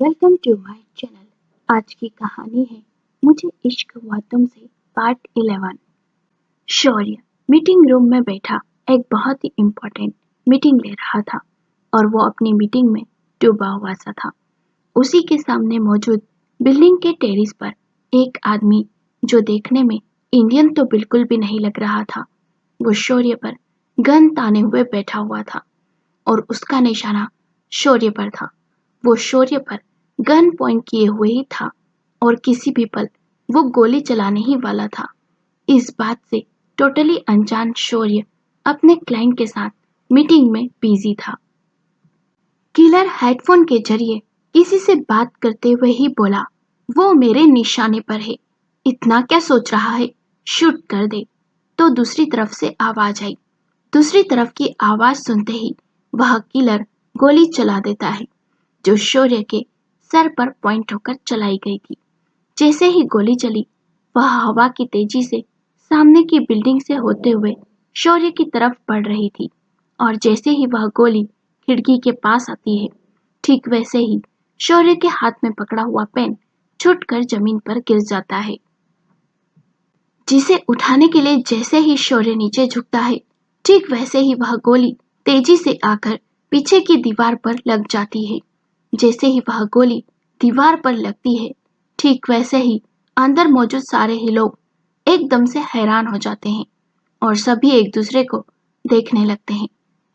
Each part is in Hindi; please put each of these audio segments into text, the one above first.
Welcome to my channel. आज की कहानी है मुझे इश्क हुआ तुमसे पार्ट 11। शौर्य मीटिंग रूम में बैठा एक बहुत ही इम्पोर्टेंट मीटिंग ले रहा था और वो अपनी मीटिंग में डूबा हुआ सा था। उसी के सामने मौजूद बिल्डिंग के टेरेस पर एक आदमी, जो देखने में इंडियन तो बिल्कुल भी नहीं लग रहा था, वो शौर्य पर गन ताने हुए बैठा हुआ था और उसका निशाना शौर्य पर था। वो शौर्य पर गन पॉइंट किए हुए ही था और किसी भी पल वो गोली चलाने ही वाला था। इस बात से टोटली अनजान शौर्य अपने क्लाइंट के साथ मीटिंग में बिजी था। किलर हेडफोन के जरिए किसी से बात करते हुए ही बोला, वो मेरे निशाने पर है, इतना क्या सोच रहा है, शूट कर दे। तो दूसरी तरफ से आवाज आई। दूसरी तरफ की आवाज सुनते ही वह किलर गोली चला देता है, जो शौर्य के सर पर पॉइंट होकर चलाई गई थी। जैसे ही गोली चली, वह हवा की तेजी से सामने की बिल्डिंग से होते हुए शौर्य की तरफ बढ़ रही थी और जैसे ही वह गोली खिड़की के पास आती है, ठीक वैसे ही शौर्य के हाथ में पकड़ा हुआ पेन छूटकर जमीन पर गिर जाता है, जिसे उठाने के लिए जैसे ही शौर्य नीचे झुकता है, ठीक वैसे ही वह गोली तेजी से आकर पीछे की दीवार पर लग जाती है। जैसे ही वह गोली दीवार पर लगती है, ठीक वैसे ही अंदर मौजूद सारे ही लोग एकदम से हैरान हो जाते हैं और सभी एक दूसरे को देखने लगते हैं।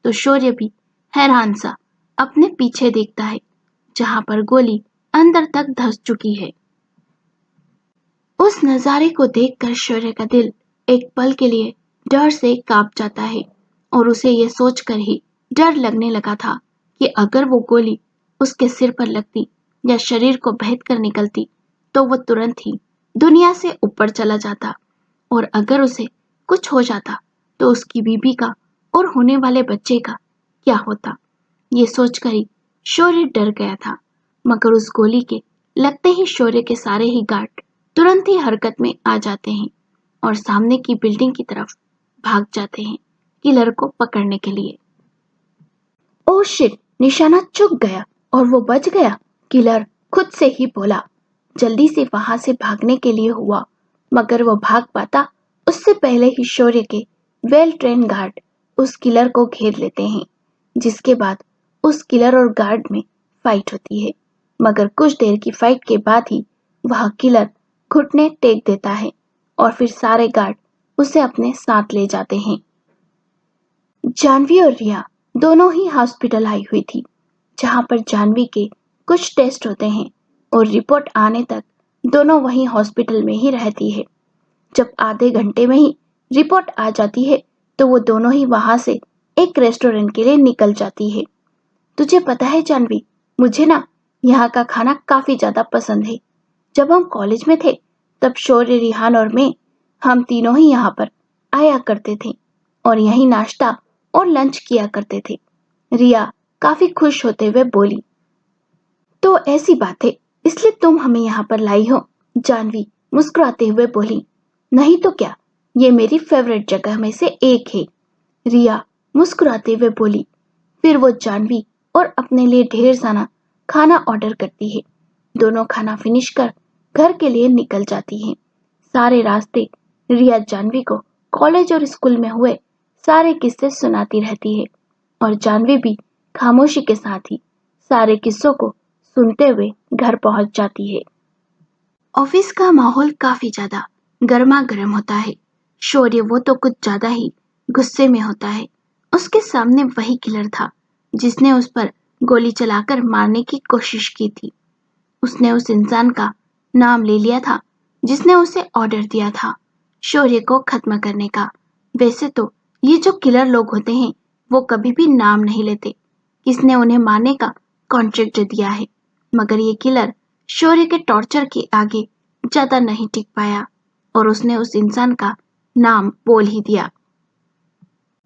तो शौर्य भी हैरान सा अपने पीछे देखता है, जहां पर गोली अंदर तक धंस चुकी है। उस नजारे को देखकर शौर्य का दिल एक पल के लिए डर से कांप जाता है और उसे ये सोचकर ही डर लगने लगा था कि अगर वो गोली उसके सिर पर लगती या शरीर को भेद कर निकलती, तो वो तुरंत ही दुनिया से ऊपर चला जाता और अगर उसे कुछ हो जाता तो उसकी बीबी का और होने वाले बच्चे का क्या होता। ये सोचकर ही शौर्य डर गया था, मगर उस गोली के लगते ही शौर्य के सारे ही गार्ड तुरंत ही हरकत में आ जाते हैं और सामने की बिल्डिंग की तरफ भाग जाते हैं किलर को पकड़ने के लिए। ओह शिट, निशाना चूक गया और वो बच गया, किलर खुद से ही बोला। जल्दी से वहां से भागने के लिए हुआ, मगर वो भाग पाता उससे पहले ही शौर्य के वेल ट्रेन गार्ड उस किलर को घेर लेते हैं, जिसके बाद उस किलर और गार्ड में फाइट होती है। मगर कुछ देर की फाइट के बाद ही वह किलर घुटने टेक देता है और फिर सारे गार्ड उसे अपने साथ ले जाते हैं। जानवी और रिया दोनों ही हॉस्पिटल आई हुई थी, जहां पर जानवी के कुछ टेस्ट होते हैं और रिपोर्ट आने तक दोनों वहीं हॉस्पिटल में ही रहती है। जब आधे घंटे में ही रिपोर्ट आ जाती है, तो वो दोनों ही वहां से एक रेस्टोरेंट के लिए निकल जाती है। तुझे पता है जानवी, मुझे ना यहाँ का खाना काफी ज्यादा पसंद है। जब हम कॉलेज में थे, तब शौर्य, रिहान और मैं, हम तीनों ही यहाँ पर आया करते थे और यहीं नाश्ता और लंच किया करते थे। रिया काफी खुश होते हुए बोली। तो ऐसी बात है, इसलिए तुम हमें यहाँ पर लाई हो? जानवी मुस्कुराते हुए बोली। नहीं तो क्या, ये मेरी फेवरेट जगह में से एक है, रिया मुस्कुराते हुए बोली। फिर वो जानवी और अपने लिए ढेर सारा खाना ऑर्डर करती है। दोनों खाना फिनिश कर घर के लिए निकल जाती हैं। सारे रास्ते रिया जानवी को कॉलेज और स्कूल में हुए सारे किस्से सुनाती रहती है और जानवी भी खामोशी के साथ ही सारे किस्सों को सुनते हुए घर पहुंच जाती है। ऑफिस का माहौल काफी ज्यादा गर्मा गर्म होता है। शौर्य वो तो कुछ ज्यादा ही गुस्से में होता है। उसके सामने वही किलर था जिसने उस पर गोली चलाकर मारने की कोशिश की थी। उसने उस इंसान का नाम ले लिया था जिसने उसे ऑर्डर दिया था शौर्य को खत्म करने का। वैसे तो ये जो किलर लोग होते हैं, वो कभी भी नाम नहीं लेते किसने उन्हें मारने का कॉन्ट्रैक्ट दिया है, मगर ये किलर शौर्य के टॉर्चर के आगे ज्यादा नहीं टिक पाया और उसने उस इंसान का नाम बोल ही दिया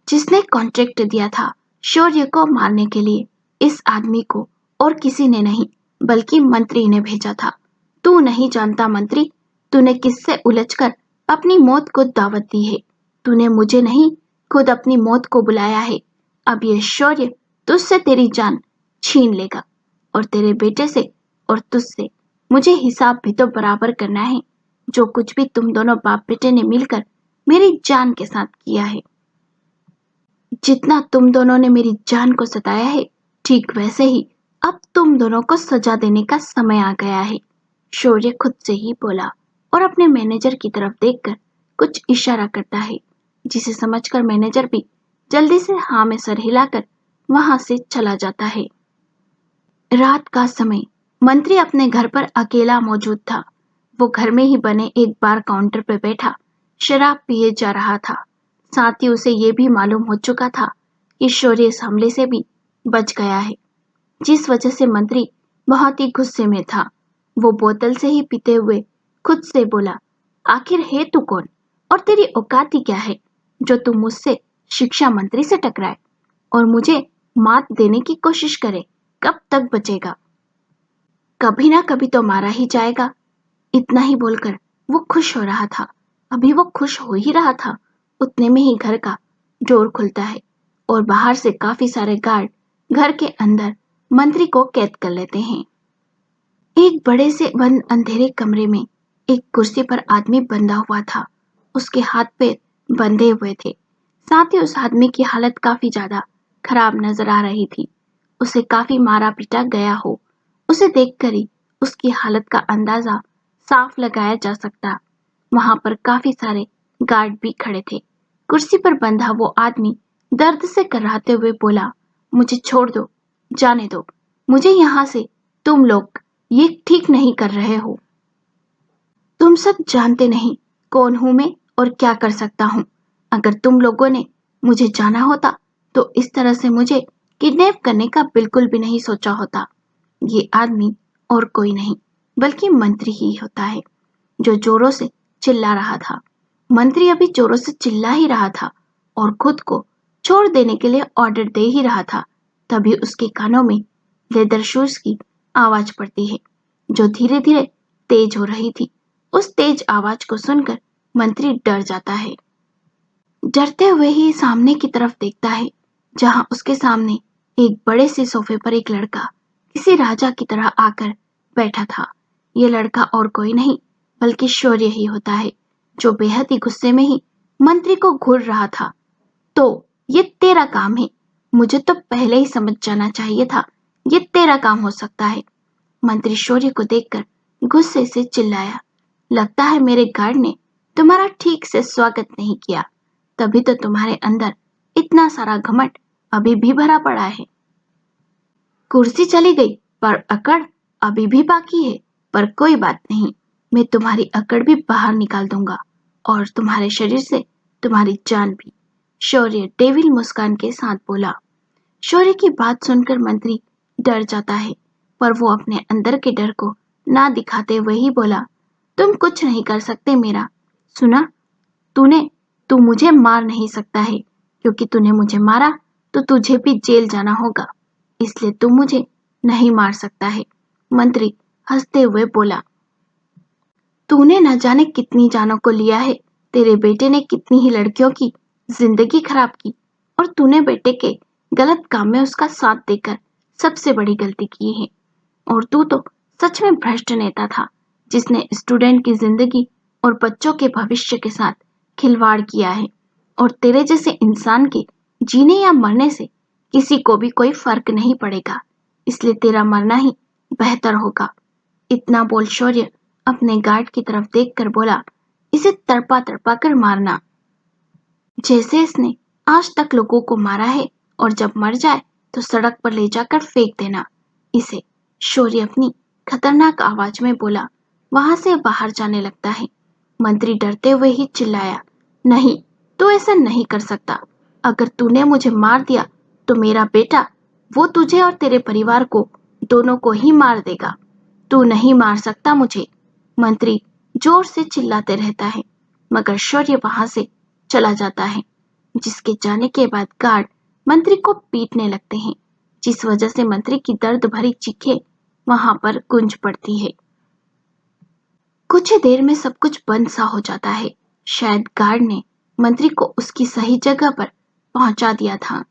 जिसने कॉन्ट्रैक्ट दिया था शौर्य को मारने के लिए। इस आदमी को और किसी ने नहीं, बल्कि मंत्री ने भेजा था। तू नहीं जानता मंत्री, तूने किससे उलझकर अपनी मौत को दावत दी है। तूने मुझे नहीं, खुद अपनी मौत को बुलाया है। अब ये शौर्य तुझसे तेरी जान छीन लेगा और तेरे बेटे से और तुझसे मुझे हिसाब भी तो बराबर करना है। जो कुछ भी तुम दोनों बाप बेटे ने मिलकर मेरी जान के साथ किया है, जितना तुम दोनों ने मेरी जान को सताया है, ठीक वैसे ही अब तुम दोनों को सजा देने का समय आ गया है। शौर्य खुद से ही बोला और अपने मैनेजर की तरफ देखकर कुछ इशारा करता है, जिसे समझकर मैनेजर भी जल्दी से हाँ में सर हिलाकर वहां से चला जाता है। रात का समय। मंत्री अपने घर पर अकेला मौजूद था। वो घर में ही बने एक बार काउंटर पर बैठा शराब पिए जा रहा था। साथ ही उसे ये भी मालूम हो चुका था कि शौर्य इस हमले से भी बच गया है, जिस वजह से मंत्री बहुत ही गुस्से में था। वो बोतल से ही पीते हुए खुद से बोला, आखिर है तू कौन और तेरी औकात ही क्या है जो तू मुझसे शिक्षा मंत्री से टकराए और मुझे मात देने की कोशिश करे? कब तक बचेगा? कभी ना कभी तो मारा ही जाएगा। इतना ही बोलकर वो खुश हो रहा था। अभी वो खुश हो ही रहा था, उतने में ही घर का डोर खुलता है और बाहर से काफी सारे गार्ड घर के अंदर मंत्री को कैद कर लेते हैं। एक बड़े से बंद अंधेरे कमरे में एक कुर्सी पर आदमी बंधा हुआ था। उसके हाथ पैर बंधे हुए थे। साथ ही उस आदमी की हालत काफी ज्यादा खराब नजर आ रही थी। उसे काफी मारा पीटा गया हो, उसे देखकर ही उसकी हालत का अंदाजा साफ लगाया जा सकता। वहां पर काफी सारे गार्ड भी खड़े थे। कुर्सी पर बंधा वो आदमी दर्द से कराहते हुए बोला, मुझे छोड़ दो, जाने दो। मुझे यहाँ से तुम लोग ये ठीक नहीं कर रहे हो। तुम सब जानते नहीं कौन हूं मैं और क्या कर सकता हूँ। अगर तुम लोगों ने मुझे जाना होता तो इस तरह से मुझे किडनैप करने का बिल्कुल भी नहीं सोचा होता। ये आदमी और कोई नहीं बल्कि मंत्री ही होता है, जो जोरों से चिल्ला रहा था। मंत्री अभी जोरों से चिल्ला ही रहा था और खुद को छोड़ देने के लिए ऑर्डर दे ही रहा था, तभी उसके कानों में लेदर शूज की आवाज पड़ती है, जो धीरे धीरे तेज हो रही थी। उस तेज आवाज को सुनकर मंत्री डर जाता है। डरते हुए ही सामने की तरफ देखता है, जहां उसके सामने एक बड़े से सोफे पर एक लड़का किसी राजा की तरह आकर बैठा था। यह लड़का और कोई नहीं बल्कि शौर्य ही होता है, जो बेहद ही गुस्से में ही मंत्री को घूर रहा था। तो ये तेरा काम है, मुझे तो पहले ही समझ जाना चाहिए था ये तेरा काम हो सकता है। मंत्री शौर्य को देखकर गुस्से से चिल्लाया, लगता है मेरे गार्ड ने तुम्हारा ठीक से स्वागत नहीं किया, तभी तो तुम्हारे अंदर इतना सारा घमंड अभी भी भरा पड़ा है। कुर्सी चली गई पर अकड़ अभी भी बाकी है। पर कोई बात नहीं, मैं तुम्हारी अकड़ भी बाहर निकाल दूंगा और तुम्हारे शरीर से तुम्हारी जान भी। शौर्य डेविल मुस्कान के साथ बोला। शौर्य की बात सुनकर मंत्री डर जाता है, पर वो अपने अंदर के डर को ना दिखाते हुए ही बोला, तुम कुछ नहीं कर सकते मेरा। सुना, तू मुझे मार नहीं सकता है, क्योंकि तूने मुझे मारा तो तुझे भी जेल जाना होगा, इसलिए तू मुझे नहीं मार सकता है। मंत्री हंसते हुए बोला, तूने न जाने कितनी जानों को लिया है, तेरे बेटे ने कितनी ही लड़कियों की जिंदगी खराब की और तूने बेटे के गलत काम में उसका साथ देकर सबसे बड़ी गलती की है। और तू तो सच में भ्रष्ट नेता था, जिसने स्टूडेंट की जिंदगी और बच्चों के भविष्य के साथ खिलवाड़ किया है। और तेरे जैसे इंसान के जीने या मरने से किसी को भी कोई फर्क नहीं पड़ेगा, इसलिए तेरा मरना ही बेहतर होगा। इतना बोल शौर्य अपने गार्ड की तरफ देखकर बोला, इसे तड़पा तड़पा कर मारना, जैसे इसने आज तक लोगों को मारा है, और जब मर जाए तो सड़क पर ले जाकर फेंक देना इसे। शौर्य अपनी खतरनाक आवाज में बोला, वहां से बाहर जाने लगता है। मंत्री डरते हुए ही चिल्लाया, नहीं, तू ऐसा नहीं कर सकता। अगर तूने मुझे मार दिया तो मेरा बेटा, वो तुझे और तेरे परिवार को दोनों को ही मार देगा। तू नहीं मार सकता मुझे। मंत्री जोर से चिल्लाते रहता है, मगर शौर्य वहां से चला जाता है, जिसके जाने के बाद गार्ड मंत्री को पीटने लगते हैं, जिस वजह से मंत्री की दर्द भरी चीखें वहां पर गूंज पड़ती है। कुछ ही देर में सब कुछ बंद सा हो जाता है। शायद गार्ड ने मंत्री को उसकी सही जगह पर पहुंचा दिया था।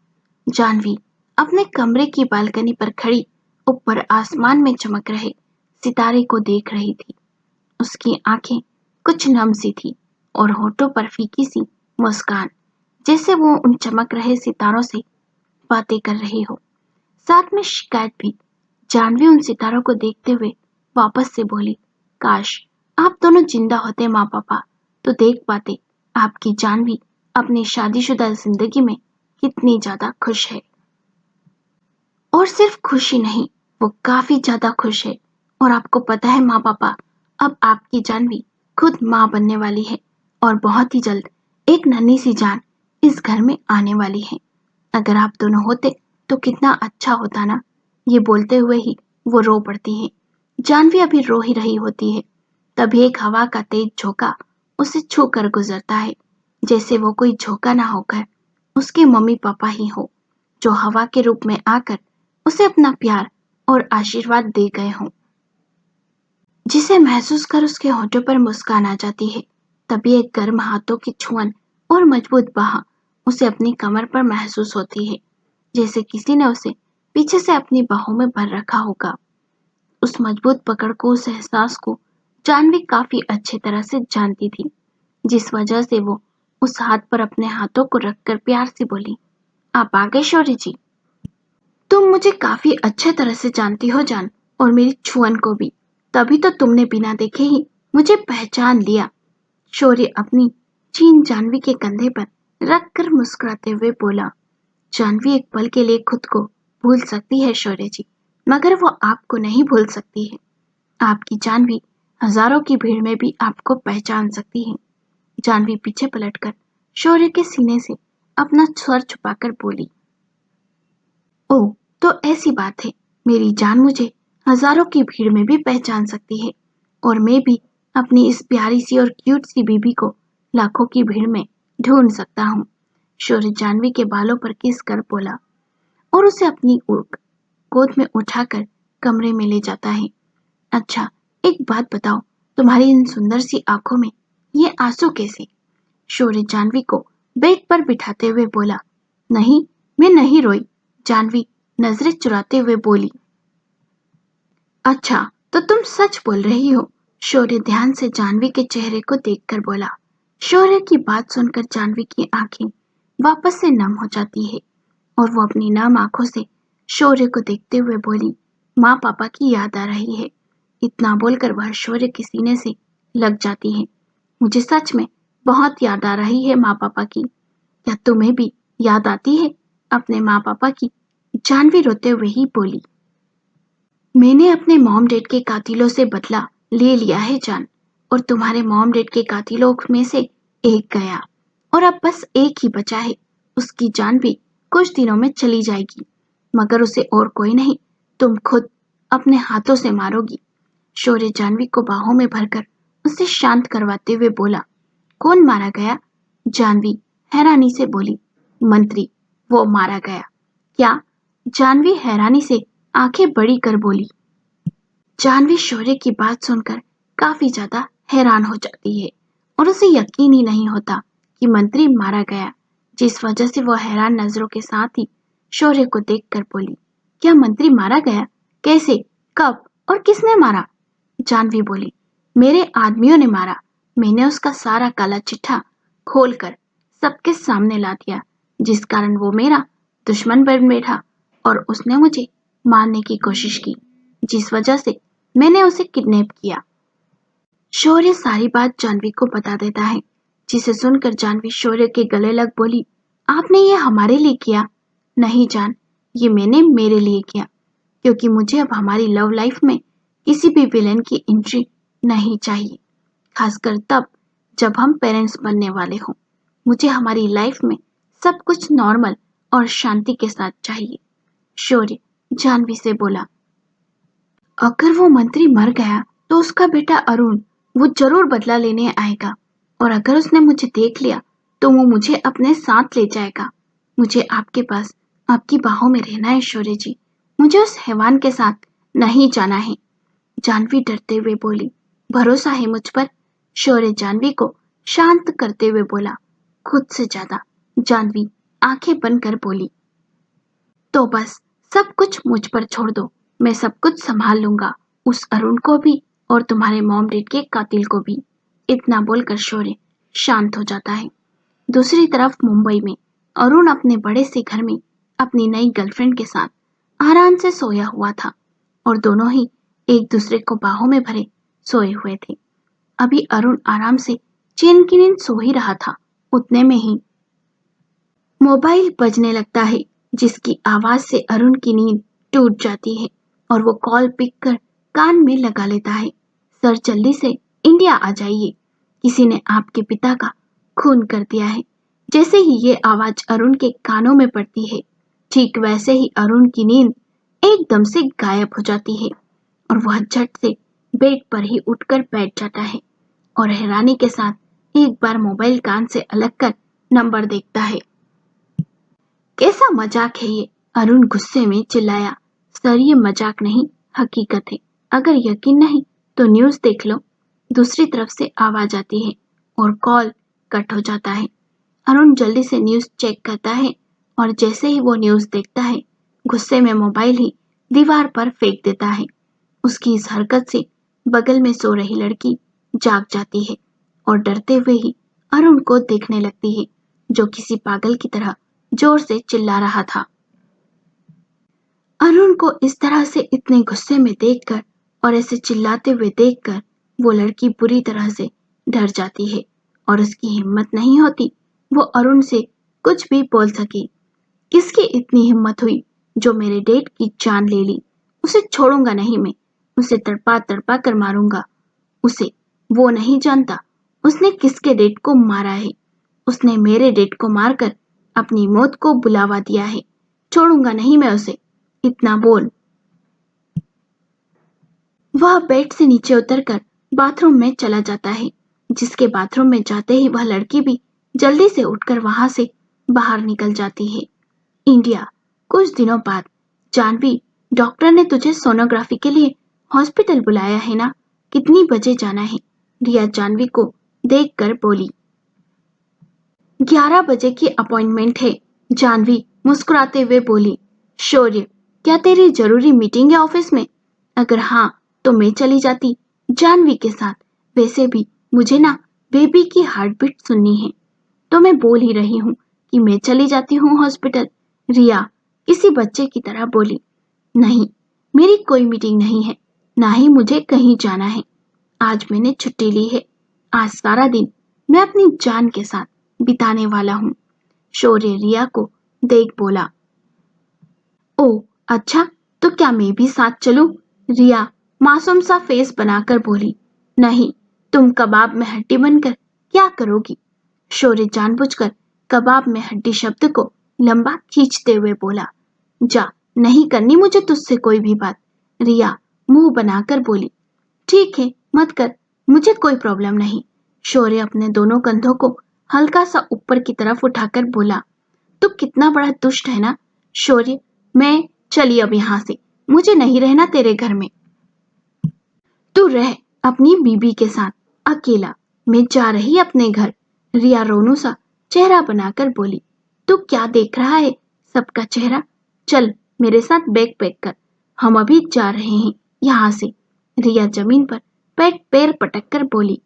जानवी अपने कमरे की बालकनी पर खड़ी ऊपर आसमान में चमक रहे सितारे को देख रही थी। उसकी आंखें कुछ नम सी थी और होठों पर फीकी सी मुस्कान, जैसे वो उन चमक रहे सितारों से बातें कर रही हो, साथ में शिकायत भी। जानवी उन सितारों को देखते हुए वापस से बोली, काश आप दोनों जिंदा होते माँ पापा, तो देख पाते आपकी जानवी अपनी शादीशुदा जिंदगी में कितनी ज्यादा खुश है। और सिर्फ खुशी नहीं, वो काफी ज्यादा खुश है। और आपको पता है माँ पापा, अब आपकी जानवी खुद माँ बनने वाली है और बहुत ही जल्द एक नन्ही सी जान इस घर में आने वाली है। अगर आप दोनों होते तो कितना अच्छा होता ना। ये बोलते हुए ही वो रो पड़ती है। जानवी अभी रो ही रही होती है, तभी एक हवा का तेज झोंका उसे छू कर गुजरता है, जैसे वो कोई झोंका ना होकर उसके मम्मी पापा ही हो, जो हवा के रूप में आकर उसे अपना प्यार और आशीर्वाद दे गए हों, जिसे महसूस कर उसके होठों पर मुस्कान आ जाती है। तभी एक गर्म हाथों की छुअन और मजबूत बाह उसे अपनी कमर पर महसूस होती है, जैसे किसी ने उसे पीछे से अपनी बाहों में भर रखा होगा। उस मजबूत पकड़ को, उस एहसास को जानवी काफी अच्छी तरह से जानती थी, जिस वजह से वो उस हाथ पर अपने हाथों को रखकर प्यार से बोली, आप आ गए शौर्य जी। तुम मुझे काफी अच्छे तरह से जानती हो जान, और मेरी छुअन को भी, तभी तो तुमने बिना देखे ही मुझे पहचान लिया। शौर्य अपनी चीन जानवी के कंधे पर रखकर मुस्कुराते हुए बोला। जानवी एक पल के लिए खुद को भूल सकती है शौर्य जी, मगर वो आपको नहीं भूल सकती है। आपकी जानवी हजारों की भीड़ में भी आपको पहचान सकती है। जानवी पीछे पलटकर शौर्य के सीने से अपना स्वर छुपाकर बोली, ओह, तो ऐसी बात है। मेरी जान मुझे हजारों की भीड़ में भी पहचान सकती है, और मैं भी अपनी इस प्यारी सी और क्यूट सी बीबी को लाखों की भीड़ में ढूंढ सकता हूँ। शौर्य जानवी के बालों पर किस कर बोला और उसे अपनी गोद में उठाकर कमरे में ले जाता है। अच्छा, एक बात बताओ, तुम्हारी इन सुंदर सी आंखों में ये आंसू कैसे? शौर्य जानवी को बेड पर बिठाते हुए बोला। नहीं, मैं नहीं रोई, जानवी नजरें चुराते हुए बोली। अच्छा, तो तुम सच बोल रही हो? शौर्य ध्यान से जानवी के चेहरे को देखकर बोला। शौर्य की बात सुनकर जानवी की आंखें वापस से नम हो जाती है और वो अपनी नम आंखों से शौर्य को देखते हुए बोली, माँ पापा की याद आ रही है। इतना बोलकर वह शौर्य के सीने से लग जाती है। मुझे सच में बहुत याद आ रही है माँ पापा की। क्या तुम्हें भी याद आती है अपने माँ पापा की? जानवी रोते हुए ही बोली। मैंने अपने मॉम डैड के कातिलों से बदला ले लिया है जान, और तुम्हारे मॉम डैड के कातिलों में से एक गया और अब बस एक ही बचा है। उसकी जान भी कुछ दिनों में चली जाएगी, मगर उसे और कोई नहीं, तुम खुद अपने हाथों से मारोगी। शौर्य जानवी को बाहों में भरकर उसे शांत करवाते हुए बोला। कौन मारा गया? जानवी हैरानी से बोली। मंत्री, वो मारा गया। क्या? जानवी हैरानी से आंखें बड़ी कर बोली। जानवी शौर्य की बात सुनकर काफी ज्यादा हैरान हो जाती है और उसे यकीन ही नहीं होता कि मंत्री मारा गया, जिस वजह से वो हैरान नजरों के साथ ही शौर्य को देखकर बोली, क्या मंत्री मारा गया? कैसे, कब और किसने मारा? जानवी बोली, मेरे आदमियों ने मारा। मैंने उसका सारा काला चिट्ठा खोलकर सबके सामने ला दिया, जिस कारण वो मेरा दुश्मन बन बैठा और उसने मुझे मारने की कोशिश की, जिस वजह से मैंने उसे किडनैप किया। शौर्य सारी बात जानवी को बता देता है, जिसे सुनकर जानवी शौर्य के गले लग बोली, आपने ये हमारे लिए किया? नहीं जान, ये मैंने मेरे लिए किया, क्योंकि मुझे अब हमारी लव लाइफ में किसी भी विलेन की एंट्री नहीं चाहिए, खासकर तब जब हम पेरेंट्स बनने वाले हों। मुझे हमारी लाइफ में सब कुछ नॉर्मल और शांति के साथ चाहिए। शौर्य जानवी से बोला। अगर वो मंत्री मर गया तो उसका बेटा अरुण, वो जरूर बदला लेने आएगा, और अगर उसने मुझे देख लिया तो वो मुझे अपने साथ ले जाएगा। मुझे आपके पास आपकी बाहों में रहना है शौर्य जी, मुझे उस हैवान के साथ नहीं जाना है। जानवी डरते हुए बोली। भरोसा है मुझ पर? शौर्य जानवी को शांत करते हुए बोला। खुद से ज्यादा। जानवी आंखें बंद कर बोली। तो बस सब कुछ मुझ पर छोड़ दो, मैं सब कुछ संभाल लूंगा। उस अरुण को भी और तुम्हारे मॉम डैड के कातिल को भी। इतना बोलकर शौर्य शांत हो जाता है। दूसरी तरफ मुंबई में अरुण अपने बड़े से घर में अपनी नई गर्लफ्रेंड के साथ आराम से सोया हुआ था और दोनों ही एक दूसरे को बाहों में भरे सोए हुए थे। अभी अरुण आराम से चैन की नींद सो ही रहा था, उतने में ही मोबाइल बजने लगता है, जिसकी आवाज से अरुण की नींद टूट जाती है और वो कॉल पिक कर कान में लगा लेता है। सर जल्दी से इंडिया आ जाइए, किसी ने आपके पिता का खून कर दिया है। जैसे ही ये आवाज अरुण के कानों में पड़ती है, ठीक वैसे ही अरुण की नींद एकदम से गायब हो जाती है और वह झट से बेड पर ही उठकर बैठ जाता है और हैरानी के साथ एक बार मोबाइल कान से अलग कर नंबर देखता है। कैसा मजाक है ये, अरुण गुस्से में चिल्लाया। सर ये मजाक नहीं, हकीकत है। अगर यकीन नहीं तो न्यूज देख लो। दूसरी तरफ से आवाज आती है और कॉल कट हो जाता है। अरुण जल्दी से न्यूज चेक करता है और जैसे ही वो न्यूज देखता है, गुस्से में मोबाइल ही दीवार पर फेंक देता है। उसकी इस हरकत से बगल में सो रही लड़की जाग जाती है और डरते हुए ही अरुण को देखने लगती है, जो किसी पागल की तरह जोर से चिल्ला रहा था। अरुण को इस तरह से इतने गुस्से में देखकर और ऐसे चिल्लाते हुए देखकर वो लड़की बुरी तरह से डर जाती है और उसकी हिम्मत नहीं होती वो अरुण से कुछ भी बोल सके। किसकी इतनी हिम्मत हुई जो मेरे डेट की जान ले ली? उसे छोड़ूंगा नहीं मैं, उसे तड़पा तड़पा कर मारूंगा उसे। वो नहीं जानता उसने किसके डेट को मारा है। उसने मेरे डेट को मारकर अपनी मौत को बुलावा दिया है। छोड़ूंगा नहीं मैं उसे, इतना बोल वह बेड से नीचे उतरकर बाथरूम में चला जाता है, जिसके बाथरूम में जाते ही वह लड़की भी जल्दी से उठकर वहां से बाहर निकल जाती है। इंडिया, कुछ दिनों बाद। जानवी, डॉक्टर ने तुझे सोनोग्राफी के लिए हॉस्पिटल बुलाया है ना? कितनी बजे जाना है? रिया जानवी को देखकर बोली। 11 बजे की अपॉइंटमेंट है, जानवी मुस्कुराते हुए बोली। शौर्य, क्या तेरी जरूरी मीटिंग है ऑफिस में? अगर हाँ तो मैं चली जाती जानवी के साथ। वैसे भी मुझे ना बेबी की हार्ट बीट सुननी है, तो मैं बोल ही रही हूँ कि मैं चली जाती हूँ हॉस्पिटल। रिया किसी बच्चे की तरह बोली। नहीं, मेरी कोई मीटिंग नहीं है, ना ही मुझे कहीं जाना है। आज मैंने छुट्टी ली है। आज सारा दिन मैं अपनी जान के साथ बिताने वाला हूँ। शौर्य रिया को देख बोला। ओ अच्छा, तो क्या मैं भी साथ चलूं? रिया मासूम सा फेस बनाकर बोली। नहीं, तुम कबाब में हड्डी बनकर क्या करोगी? शौर्य जानबूझकर कबाब में हड्डी शब्द को लंबा खींचते हुए बोला। जा, नहीं करनी मुझे तुझसे कोई भी बात। रिया मुंह बनाकर बोली। ठीक है, मत कर, मुझे कोई प्रॉब्लम नहीं। शौर्य अपने दोनों कंधों को हल्का सा ऊपर की तरफ उठाकर बोला। तू कितना बड़ा दुष्ट है ना शौर्य। मैं चली अब यहाँ से, मुझे नहीं रहना तेरे घर में। तू रह अपनी बीबी के साथ अकेला, मैं जा रही अपने घर। रिया रोनू सा चेहरा बनाकर बोली। तू क्या देख रहा है सबका चेहरा? चल मेरे साथ बैग पैक कर, हम अभी जा रहे हैं यहाँ से। रिया जमीन पर पैर पटक कर बोली।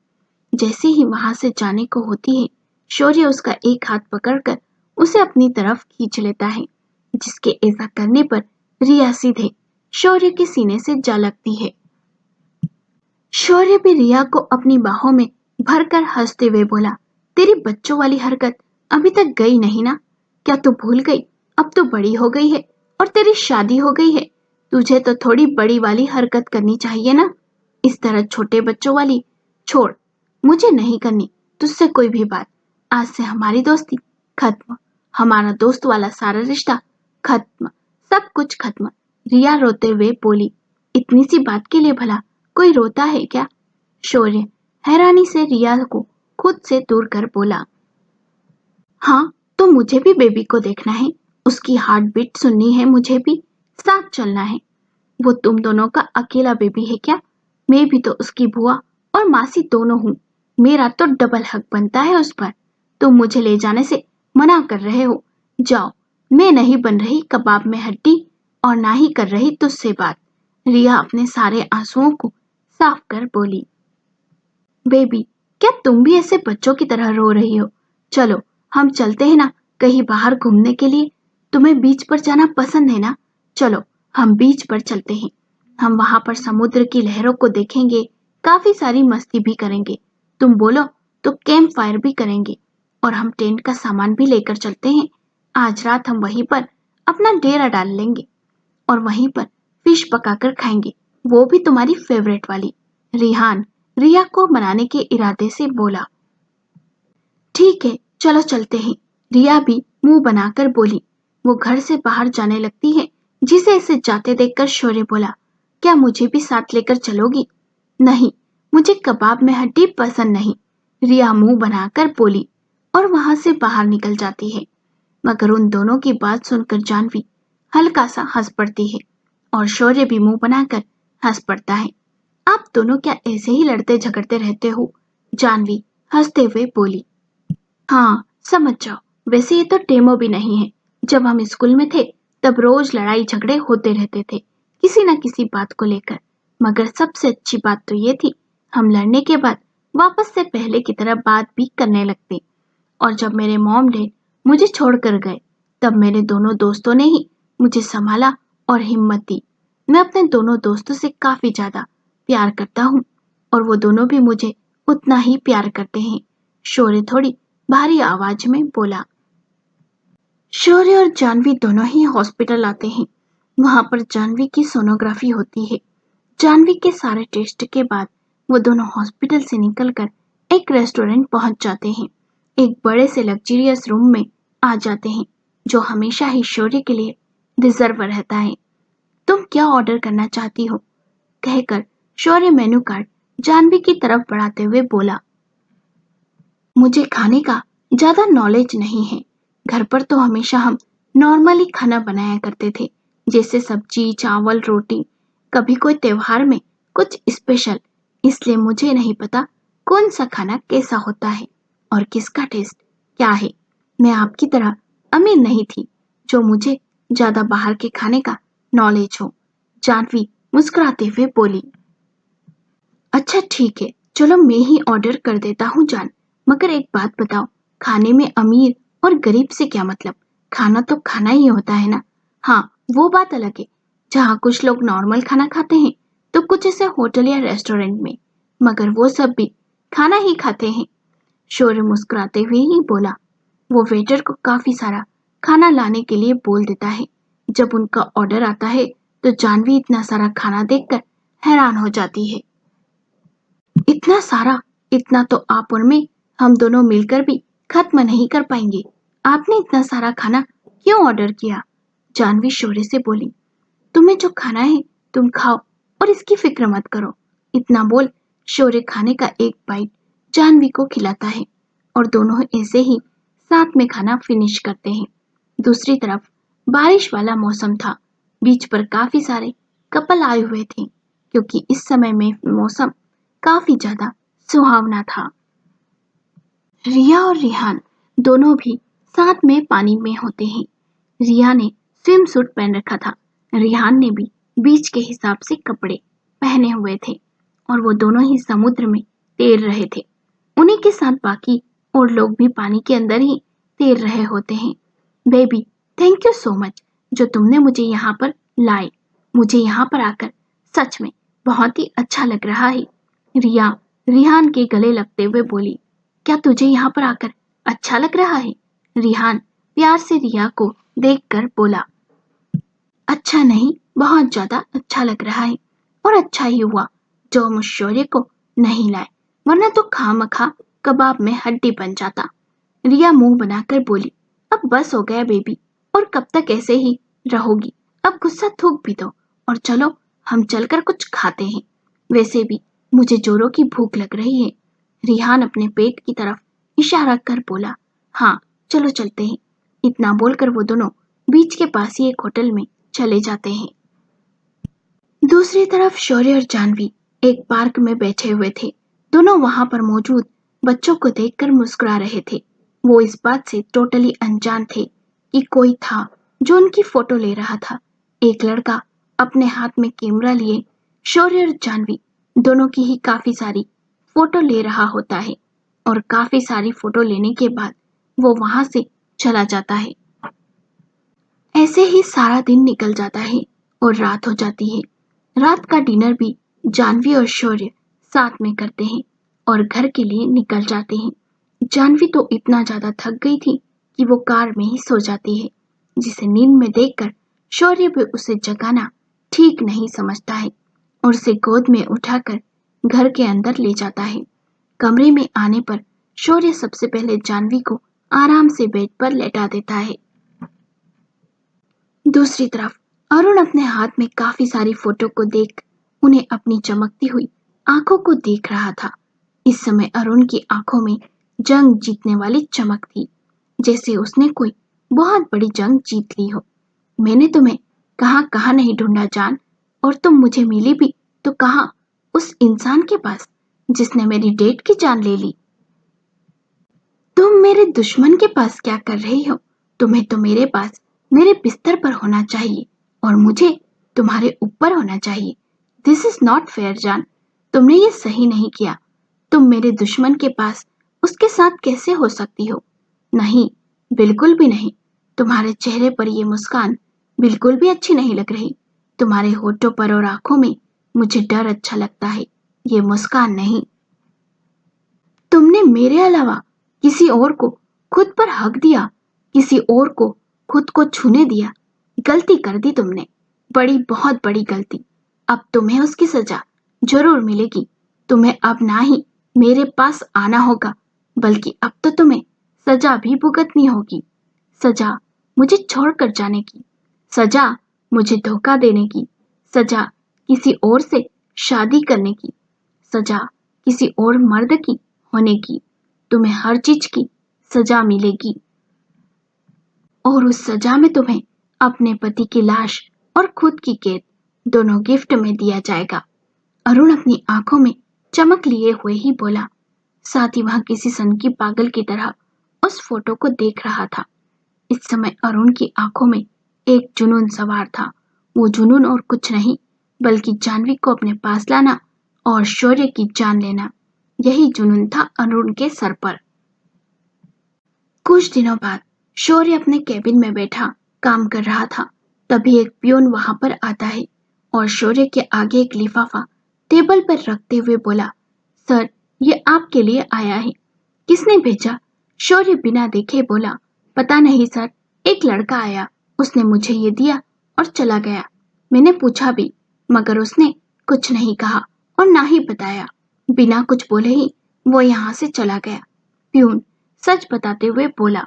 जैसे ही वहां से जाने को होती है, शौर्य उसका एक हाथ पकड़कर उसे अपनी तरफ खींच लेता है, जिसके ऐसा करने पर रिया सीधे शौर्य के सीने से जा लगती है। शौर्य भी रिया को अपनी बाहों में भरकर हंसते हुए बोला। तेरी बच्चों वाली हरकत अभी तक गई नहीं ना? क्या तू भूल गई? अब तो बड़ी हो गई है और तेरी शादी हो गई है। तुझे तो थोड़ी बड़ी वाली हरकत करनी चाहिए ना, इस तरह छोटे बच्चों वाली। छोड़, मुझे नहीं करनी तुझसे कोई भी बात। आज से हमारी दोस्ती खत्म, हमारा दोस्त वाला सारा रिश्ता खत्म, सब कुछ खत्म। रिया रोते हुए बोली। इतनी सी बात के लिए भला कोई रोता है क्या? शौर्य हैरानी से रिया को खुद से दूर कर बोला। हाँ, तो मुझे भी बेबी को देखना है, उसकी हार्ट बीट सुननी है, मुझे भी साथ चलना है। वो तुम दोनों का अकेला बेबी है क्या? मैं भी तो उसकी बुआ और मासी दोनों हूँ। मेरा तो डबल हक बनता है उस पर। तुम मुझे ले जाने से मना कर रहे हो। जाओ, मैं नहीं बन रही कबाब में हड्डी और ना ही कर रही तुझसे बात। रिया अपने सारे आंसुओं को साफ कर बोली। बेबी, क्या तुम भी ऐसे बच्चों की तरह रो रही हो? चलो, हम चलते हैं ना कहीं बाहर घूमने के लिए। तुम्हें बीच पर जाना पसंद है ना? चलो, हम बीच पर चलते हैं। हम वहां पर समुद्र की लहरों को देखेंगे, काफी सारी मस्ती भी करेंगे। तुम बोलो तो कैंप फायर भी करेंगे और हम टेंट का सामान भी लेकर चलते हैं। आज रात हम वहीं पर अपना डेरा डाल लेंगे और वहीं पर फिश पकाकर खाएंगे, वो भी तुम्हारी फेवरेट वाली। रिहान रिया को मनाने के इरादे से बोला। ठीक है, चलो चलते हैं। रिया भी मुंह बनाकर बोली। वो घर से बाहर जाने लगती है। जिसे इसे जाते देखकर शौर्य बोला, क्या मुझे भी साथ लेकर चलोगी? नहीं, मुझे कबाब में हड्डी पसंद नहीं, रिया मुंह बनाकर बोली और वहां से बाहर निकल जाती है। मगर उन दोनों की बात सुनकर जानवी हल्का सा हंस पड़ती है और शौर्य भी मुंह बनाकर हंस पड़ता है। आप दोनों क्या ऐसे ही लड़ते झगड़ते रहते हो? जानवी हंसते हुए बोली। हाँ, समझ जाओ। वैसे ये तो डेमो भी नहीं है। जब हम स्कूल में थे तब रोज लड़ाई झगड़े होते रहते थे, किसी न किसी बात को लेकर। मगर सबसे अच्छी बात तो ये थी, हम लड़ने के बाद वापस से पहले की तरह बात भी करने लगते। और जब मेरे मॉम डैड मुझे छोड़कर गए तब मेरे दोनों दोस्तों ने ही मुझे संभाला और हिम्मत दी। मैं अपने दोनों दोस्तों से काफी ज्यादा प्यार करता हूँ और वो दोनों भी मुझे उतना ही प्यार करते हैं। शौर्य थोड़ी भारी आवाज में बोला। शौर्य और जानवी दोनों ही हॉस्पिटल आते हैं। वहां पर जानवी की सोनोग्राफी होती है। जानवी के सारे टेस्ट के बाद वो दोनों हॉस्पिटल से निकलकर एक रेस्टोरेंट पहुंच जाते हैं। एक बड़े से लग्जरियस रूम में आ जाते हैं जो हमेशा ही शौर्य के लिए रिजर्व रहता है। तुम क्या ऑर्डर करना चाहती हो? कहकर शौर्य मेनू कार्ड जानवी की तरफ बढ़ाते हुए बोला। मुझे खाने का ज्यादा नॉलेज नहीं है। घर पर तो हमेशा हम नॉर्मली खाना बनाया करते थे, जैसे सब्जी चावल रोटी। कभी कोई त्योहार में कुछ स्पेशल। इसलिए मुझे नहीं पता कौन सा खाना कैसा होता है और किसका टेस्ट क्या है। मैं आपकी तरह अमीर नहीं थी जो मुझे ज्यादा बाहर के खाने का नॉलेज हो। जानवी मुस्कुराते हुए बोली। अच्छा ठीक है, चलो मैं ही ऑर्डर कर देता हूँ जान। मगर एक बात बताओ, खाने में अमीर और गरीब से क्या मतलब? खाना तो खाना ही होता है ना। हाँ, वो बात अलग है। जहाँ कुछ लोग नॉर्मल खाना खाते हैं तो कुछ ऐसे होटल या रेस्टोरेंट में, मगर वो सब भी खाना ही खाते हैं। शौर्य मुस्कुराते हुए ही बोला। वो वेटर को काफी सारा खाना लाने के लिए बोल देता है। जब उनका ऑर्डर आता है तो जानवी इतना सारा खाना देखकर हैरान हो जाती है। इतना सारा, इतना तो आप और मैं, हम दोनों मिलकर भी खत्म नहीं कर पाएंगे। आपने इतना सारा खाना क्यों ऑर्डर किया? जानवी शौर्य से बोली। तुम्हें जो खाना है तुम खाओ और इसकी फिक्र मत करो। इतना बोल शौर्य खाने का एक बाइट जानवी को खिलाता है और दोनों ऐसे ही साथ में खाना फिनिश करते हैं। दूसरी तरफ बारिश वाला मौसम था। बीच पर काफी सारे कपल आए हुए थे क्योंकि इस समय में मौसम काफी ज्यादा सुहावना था। रिया और रिहान दोनों भी साथ में पानी में होते हैं। रिया ने स्विम सूट पहन रखा था, रिहान ने भी बीच के हिसाब से कपड़े पहने हुए थे और वो दोनों ही समुद्र में तैर रहे थे। उन्हीं के साथ बाकी और लोग भी पानी के अंदर ही तैर रहे होते हैं। Baby, thank you so much जो तुमने मुझे यहाँ पर लाए। मुझे यहाँ पर आकर सच में बहुत ही अच्छा लग रहा है। रिया रिहान के गले लगते हुए बोली। क्या तुझे यहाँ पर आकर अच्छा लग रहा है? रिहान प्यार से रिया को देखकर बोला। अच्छा नहीं, बहुत ज्यादा अच्छा लग रहा है। और अच्छा ही हुआ जो हम शौर्य को नहीं लाए, वरना तो खामखा कबाब में हड्डी बन जाता। रिया मुंह बनाकर बोली। अब बस हो गया बेबी, और कब तक ऐसे ही रहोगी? अब गुस्सा थूक भी दो और चलो हम चलकर कुछ खाते हैं। वैसे भी मुझे जोरों की भूख लग रही है। रिहान अपने पेट की तरफ इशारा कर बोला। हाँ, चलो चलते हैं। इतना बोलकर वो दोनों बीच के पास ही एक होटल में चले जाते हैं। दूसरी तरफ शौर्य और जानवी एक पार्क में बैठे हुए थे। दोनों वहां पर मौजूद बच्चों को देखकर मुस्कुरा रहे थे। वो इस बात से टोटली अनजान थे कि कोई था जो उनकी फोटो ले रहा था। एक लड़का अपने हाथ में कैमरा लिए शौर्य और जानवी दोनों की ही काफी सारी फोटो ले रहा होता है और काफी सारी फोटो लेने के बाद वो वहां से चला जाता है। ऐसे ही सारा दिन निकल जाता है और रात हो जाती है। रात का डिनर भी जानवी और शौर्य साथ में करते हैं और घर के लिए निकल जाते हैं। जानवी तो इतना ज्यादा थक गई थी कि वो कार में ही सो जाती है, जिसे नींद में देखकर शौर्य भी उसे जगाना ठीक नहीं समझता है और उसे गोद में उठाकर घर के अंदर ले जाता है। कमरे में आने पर शौर्य सबसे पहले जानवी को आराम से बेड पर लेटा देता है। दूसरी तरफ अरुण अपने हाथ में काफी सारी फोटो को देख उन्हें अपनी चमकती हुई आंखों को देख रहा था। इस समय अरुण की आंखों में जंग जीतने वाली चमक थी, जैसे उसने कोई बहुत बड़ी जंग जीत ली हो। मैंने तुम्हें कहाँ कहाँ नहीं ढूंढा जान, और तुम मुझे मिली भी तो कहाँ, उस इंसान के पास जिसने मेरी डेट की जान ले ली। तुम मेरे दुश्मन के पास क्या कर रही हो? तुम्हें तो मेरे पास मेरे बिस्तर पर होना चाहिए और मुझे तुम्हारे ऊपर होना चाहिए। दिस इज नॉट फेयर जान, तुमने ये सही नहीं किया। तुम मेरे दुश्मन के पास उसके साथ कैसे हो सकती हो? नहीं, बिल्कुल भी नहीं। तुम्हारे चेहरे पर ये मुस्कान बिल्कुल भी अच्छी नहीं लग रही। तुम्हारे होठों पर और आंखों में मुझे डर अच्छा लगता है, ये मुस्कान नहीं। तुमने मेरे अलावा किसी और को खुद पर हक दिया, किसी और को खुद को छूने दिया। गलती कर दी तुमने, बड़ी बहुत बड़ी गलती। अब तुम्हें उसकी सजा जरूर मिलेगी। तुम्हें अब ना ही मेरे पास आना होगा, बल्कि अब तो तुम्हें सजा भी भुगतनी होगी। सजा मुझे छोड़कर जाने की, सजा मुझे धोखा देने की, सजा किसी और से शादी करने की, सजा किसी और मर्द की होने की। तुम्हें हर चीज की सजा मिलेगी और उस सजा में तुम्हें अपने पति की लाश और खुद की कैद दोनों गिफ्ट में दिया जाएगा। अरुण अपनी आंखों में चमक लिए हुए ही बोला। साथ ही वह किसी सनकी पागल की तरह उस फोटो को देख रहा था। इस समय अरुण की आंखों में एक जुनून सवार था। वो जुनून और कुछ नहीं, बल्कि जानवी को अपने पास लाना और शौर्य की जान लेना। यही जुनून था अरुण के सर पर। कुछ दिनों बाद शौर्य अपने केबिन में बैठा काम कर रहा था। तभी एक पियून वहां पर आता है और शौर्य के आगे एक लिफाफा टेबल पर रखते हुए बोला, सर, ये आपके लिए आया है। किसने भेजा? शौर्य बिना देखे बोला, पता नहीं सर, एक लड़का आया, उसने मुझे ये दिया और चला गया। मैंने पूछा भी, मगर उसने कुछ नहीं कहा और ना ही बताया। बिना कुछ बोले ही वो यहाँ से चला गया। प्यून सच बताते हुए बोला,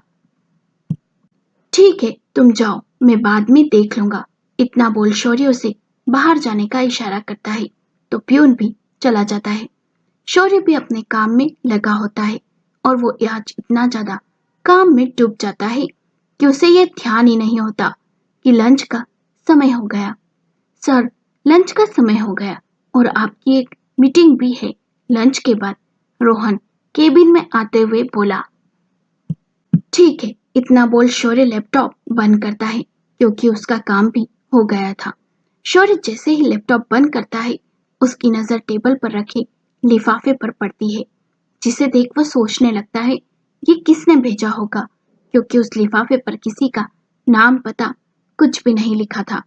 ठीक है, तुम जाओ, मैं बाद में देख लूंगा। इतना बोल शौर्य उसे बाहर जाने का इशारा करता है तो प्यून भी चला जाता है। शौर्य भी अपने काम में लगा होता है और वो आज इतना ज्यादा काम में डूब जाता है कि उसे ये ध्यान ही नहीं होता कि लंच का समय हो गया। सर, लंच का समय हो गया और आपकी एक मीटिंग भी है लंच के बाद, रोहन केबिन में आते हुए बोला। ठीक है, इतना बोल शौर्य लैपटॉप बंद करता है क्योंकि उसका काम भी हो गया था। शौर्य जैसे ही लैपटॉप बंद करता है, उसकी नजर टेबल पर रखे लिफाफे पर पड़ती है, जिसे देख वो सोचने लगता है ये किसने भेजा होगा, क्योंकि उस लिफाफे पर किसी का नाम पता कुछ भी नहीं लिखा था,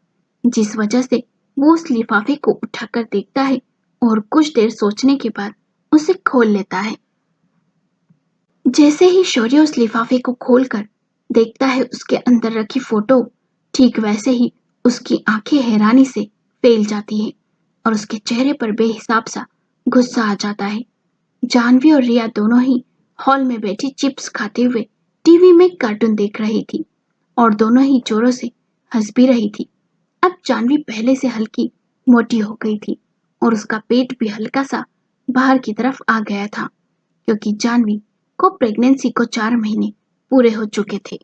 जिस वजह से वो उस लिफाफे को उठाकर देखता है और कुछ देर सोचने के बाद उसे खोल लेता है। जैसे ही शौर्य उस लिफाफे को खोलकर देखता है उसके अंदर रखी फोटो, ठीक वैसे ही उसकी आंखें हैरानी से फैल जाती हैं और उसके चेहरे पर बेहिसाब सा गुस्सा आ जाता है। जानवी और रिया दोनों ही हॉल में बैठी चिप्स खाते हुए टीवी में कार्टून देख रही थी और दोनों ही जोरों से हंस भी रही थी। अब जानवी पहले से हल्की मोटी हो गई थी और उसका पेट भी हल्का सा बाहर की तरफ आ गया था, क्योंकि जानवी को प्रेगनेंसी को 4 महीने पूरे हो चुके थे,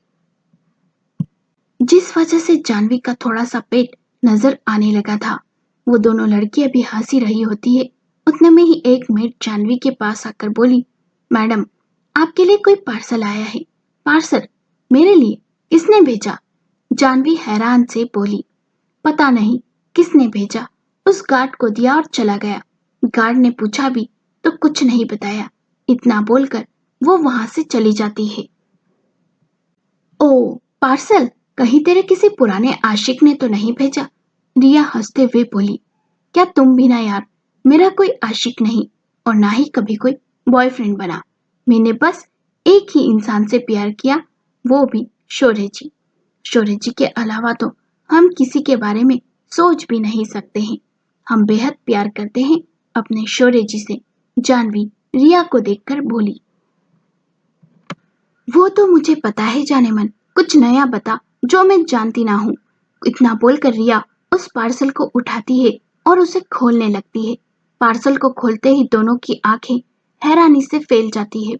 जिस वजह से जानवी का थोड़ा सा पेट नजर आने लगा था। वो दोनों लड़कियां भी हंसी रही होती है। उतने में ही एक मेड जानवी के पास आकर बोली, मैडम, आपके लिए कोई पार्सल आया है। पार्सल? मेरे लिए? किसने भेजा? जानवी हैरान से बोली, पता नहीं, किसने भेजा? उस गार्ड को दिया और चला गया। गार्ड ने पूछा भी तो कुछ नहीं बताया। इतना बोलकर वो वहां से चली जाती है। ओ पार्सल, कहीं तेरे किसी पुराने आशिक ने तो नहीं भेजा? रिया हंसते हुए बोली। क्या तुम भी ना यार, मेरा कोई आशिक नहीं और ना ही कभी कोई बॉयफ्रेंड बना। मैंने बस एक ही इंसान से प्यार किया, वो भी शौर्य जी। शौर्य जी के अलावा तो हम किसी के बारे में सोच भी नहीं सकते हैं। हम बेहद प्यार करते हैं अपने शौर्य जी से, जानवी रिया को देखकर बोली। वो तो मुझे पता है जाने मन, कुछ नया बता जो मैं जानती ना हूँ। इतना बोलकर रिया उस पार्सल को उठाती है और उसे खोलने लगती है। पार्सल को खोलते ही दोनों की आंखें हैरानी से फैल जाती है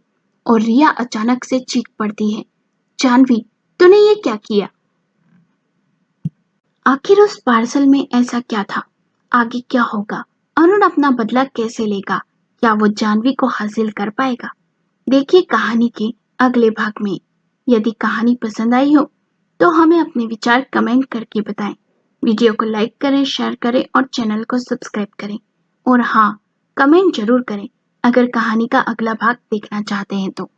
और रिया अचानक से चीख पड़ती है। जानवी, तूने ये क्या किया? आखिर उस पार्सल में ऐसा क्या था? आगे क्या होगा? अरुण अपना बदला कैसे लेगा? क्या वो जानवी को हासिल कर पाएगा? देखिए कहानी के अगले भाग में। यदि कहानी पसंद आई हो तो हमें अपने विचार कमेंट करके बताएं। वीडियो को लाइक करें, शेयर करें और चैनल को सब्सक्राइब करें। और हाँ, कमेंट जरूर करें अगर कहानी का अगला भाग देखना चाहते हैं तो।